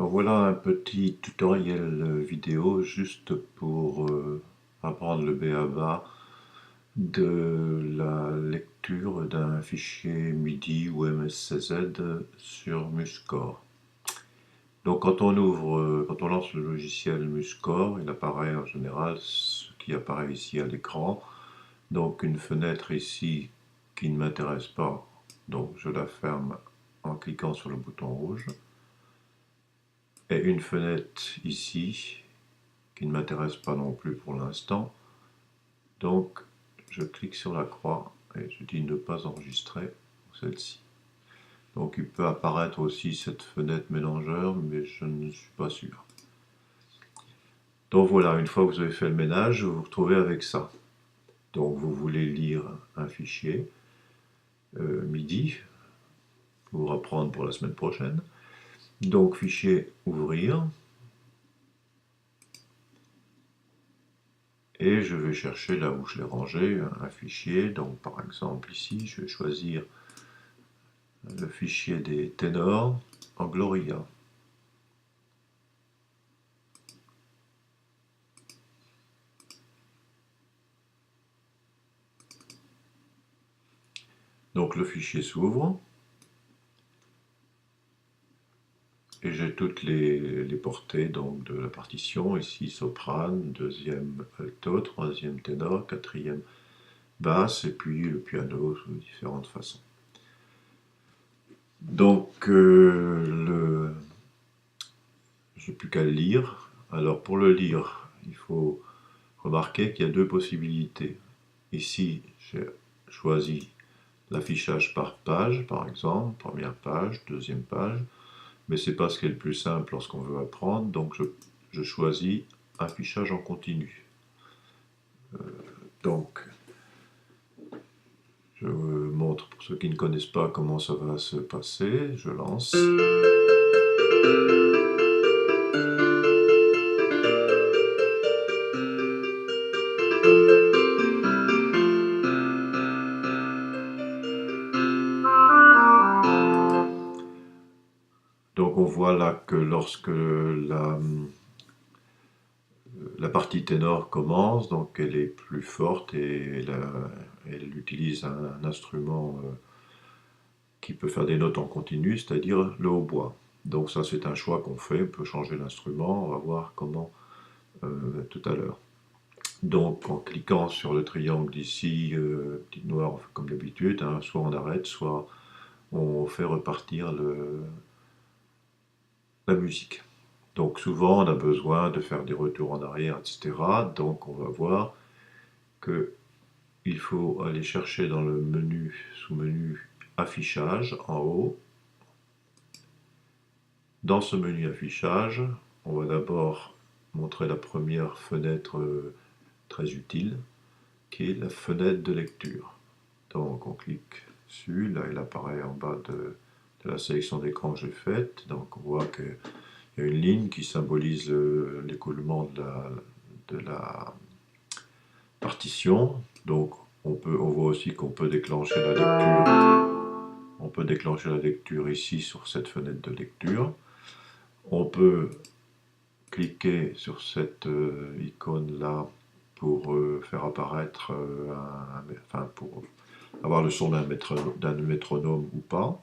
Donc voilà un petit tutoriel vidéo juste pour apprendre le b.a.-ba de la lecture d'un fichier MIDI ou MSCZ sur MuseScore. Donc quand on lance le logiciel MuseScore, il apparaît en général ce qui apparaît ici à l'écran. Donc une fenêtre ici qui ne m'intéresse pas, donc je la ferme en cliquant sur le bouton rouge. Et une fenêtre ici qui ne m'intéresse pas non plus pour l'instant. Donc je clique sur la croix et je dis ne pas enregistrer celle-ci. Donc il peut apparaître aussi cette fenêtre mélangeur, mais je ne suis pas sûr. Donc voilà, une fois que vous avez fait le ménage, vous vous retrouvez avec ça. Donc vous voulez lire un fichier MIDI pour apprendre pour la semaine prochaine. Donc fichier ouvrir. Et je vais chercher là où je l'ai rangé, un fichier. Donc par exemple ici, je vais choisir le fichier des ténors en Gloria. Donc le fichier s'ouvre. Et j'ai toutes les portées donc, de la partition. Ici soprane, deuxième alto, troisième ténor, quatrième basse, et puis le piano sous différentes façons. Donc je n'ai plus qu'à le lire. Alors pour le lire, il faut remarquer qu'il y a deux possibilités. Ici, j'ai choisi l'affichage par page, par exemple, première page, deuxième page, mais c'est pas ce qui est le plus simple lorsqu'on veut apprendre, donc je choisis affichage en continu. Donc, je vous montre pour ceux qui ne connaissent pas comment ça va se passer, je lance. Donc on voit là que lorsque la partie ténor commence, donc elle est plus forte et elle utilise un instrument qui peut faire des notes en continu, c'est-à-dire le hautbois. Donc ça c'est un choix qu'on fait, on peut changer l'instrument, on va voir comment tout à l'heure. Donc en cliquant sur le triangle d'ici, petite noire, comme d'habitude, hein, soit on arrête, soit on fait repartir la musique. Donc souvent on a besoin de faire des retours en arrière, etc. Donc on va voir que il faut aller chercher dans le menu, sous-menu affichage en haut. Dans ce menu affichage, on va d'abord montrer la première fenêtre très utile, qui est la fenêtre de lecture. Donc on clique dessus, là il apparaît en bas de la sélection d'écran que j'ai faite. Donc on voit qu'il y a une ligne qui symbolise l'écoulement de la partition. Donc on voit aussi qu'on peut déclencher la lecture. On peut déclencher la lecture ici sur cette fenêtre de lecture. On peut cliquer sur cette icône là pour faire apparaître, pour avoir le son d'un métronome ou pas.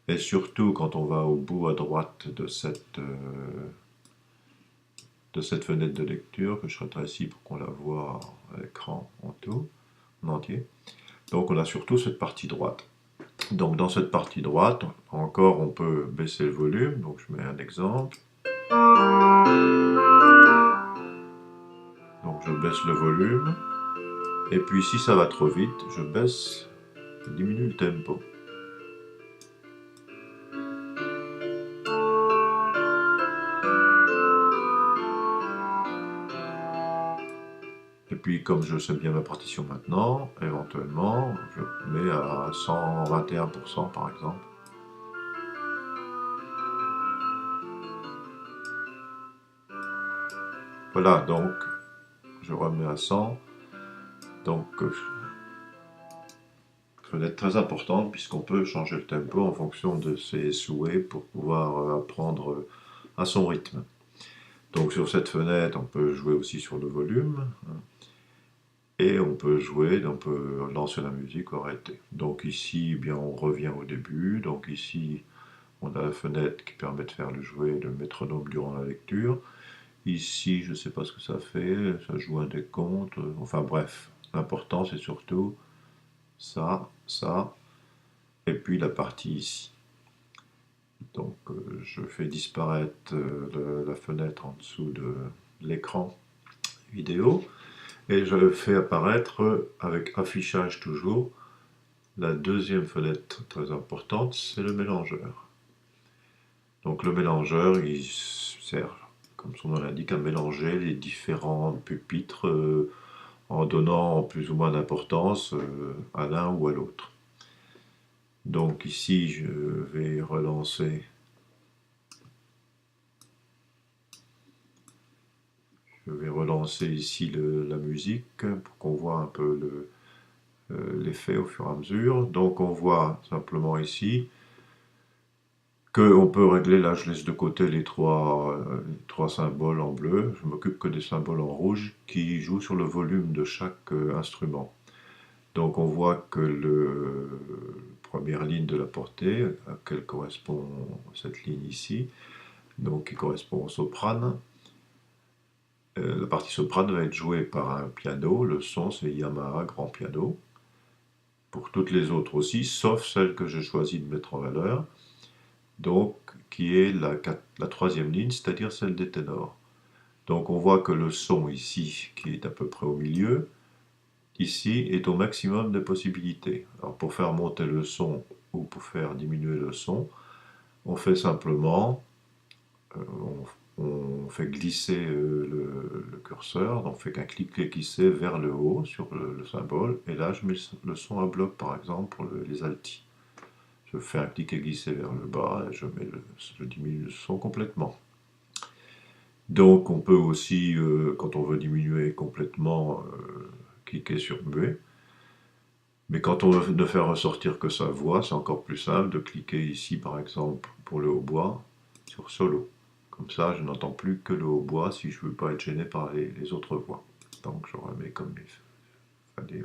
Et surtout quand on va au bout à droite de cette fenêtre de lecture, que je serai ici pour qu'on la voit à l'écran en tout, en entier. Donc on a surtout cette partie droite. Donc dans cette partie droite, encore on peut baisser le volume, donc je mets un exemple. Donc je baisse le volume, et puis si ça va trop vite, je baisse, je diminue le tempo. Et puis comme je sais bien ma partition maintenant, éventuellement, je mets à 121% par exemple. Voilà, donc je remets à 100. Donc fenêtre très importante puisqu'on peut changer le tempo en fonction de ses souhaits pour pouvoir apprendre à son rythme. Donc sur cette fenêtre, on peut jouer aussi sur le volume, et on peut jouer, on peut lancer la musique ou arrêter. Donc ici, eh bien, on revient au début. Donc ici, on a la fenêtre qui permet de faire le jouet, le métronome durant la lecture. Ici, je ne sais pas ce que ça fait, ça joue un décompte. Enfin bref, l'important c'est surtout ça, ça, et puis la partie ici. Donc je fais disparaître la fenêtre en dessous de l'écran vidéo. Et je fais apparaître, avec affichage toujours, la deuxième fenêtre très importante, c'est le mélangeur. Donc le mélangeur, il sert, comme son nom l'indique, à mélanger les différents pupitres en donnant plus ou moins d'importance à l'un ou à l'autre. Donc ici, je vais relancer. Je vais relancer ici la musique pour qu'on voit un peu l'effet au fur et à mesure. Donc on voit simplement ici qu'on peut régler, là je laisse de côté les trois symboles en bleu, je m'occupe que des symboles en rouge qui jouent sur le volume de chaque instrument. Donc on voit que la première ligne de la portée, à laquelle correspond cette ligne ici, donc qui correspond au soprane, la partie soprane va être jouée par un piano, le son c'est Yamaha grand piano, pour toutes les autres aussi, sauf celle que j'ai choisi de mettre en valeur, donc qui est la troisième ligne, c'est-à-dire celle des ténors. Donc on voit que le son ici, qui est à peu près au milieu, ici est au maximum des possibilités. Alors pour faire monter le son ou pour faire diminuer le son, on fait simplement, on fait glisser le curseur, donc on fait qu'un clic glisser vers le haut sur le symbole, et là je mets le son à bloc par exemple pour les altis. Je fais un clic et glisser vers le bas et je diminue le son complètement. Donc on peut aussi, quand on veut diminuer complètement, cliquer sur muet. Mais quand on veut ne faire ressortir que sa voix, c'est encore plus simple de cliquer ici par exemple pour le hautbois sur solo. Comme ça je n'entends plus que le hautbois si je ne veux pas être gêné par les autres voix. Donc je remets comme il fallait.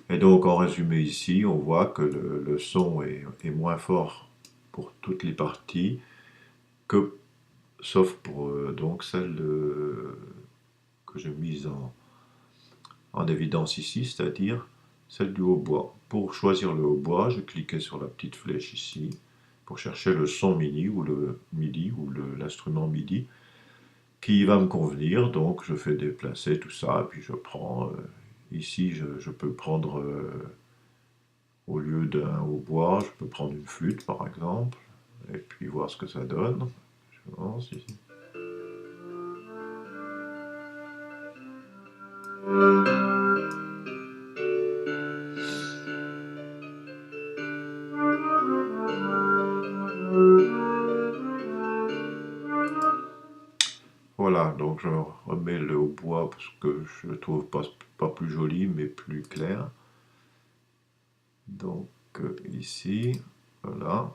Et donc en résumé ici, on voit que le son est moins fort pour toutes les parties, sauf pour donc celle que j'ai mise en évidence ici, c'est-à-dire celle du hautbois. Pour choisir le hautbois, je cliquais sur la petite flèche ici pour chercher le son MIDI ou l'instrument MIDI qui va me convenir. Donc je fais déplacer tout ça, et puis je prends ici je peux prendre au lieu d'un hautbois, je peux prendre une flûte par exemple, et puis voir ce que ça donne. Je lance ici. Voilà, donc je remets le hautbois parce que je le trouve pas plus joli mais plus clair. Donc ici, voilà.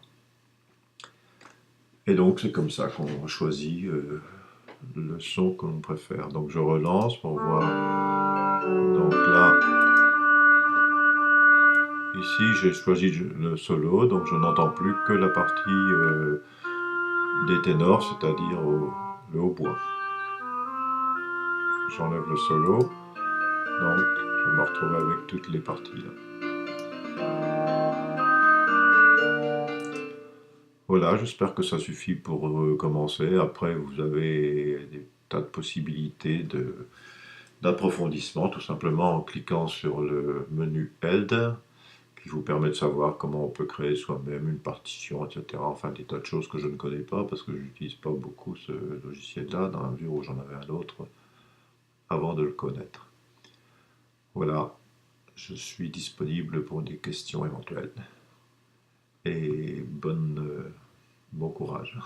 Et donc c'est comme ça qu'on choisit le son que l'on préfère. Donc je relance pour voir. Donc là, ici j'ai choisi le solo, donc je n'entends plus que la partie des ténors, c'est-à-dire le hautbois. J'enlève le solo, donc je me retrouve avec toutes les parties là. Voilà, j'espère que ça suffit pour commencer. Après, vous avez des tas de possibilités d'approfondissement, tout simplement en cliquant sur le menu Aide, qui vous permet de savoir comment on peut créer soi-même une partition, etc. Enfin, des tas de choses que je ne connais pas, parce que je n'utilise pas beaucoup ce logiciel-là, dans la mesure où j'en avais un autre avant de le connaître. Voilà, je suis disponible pour des questions éventuelles. Et bon courage.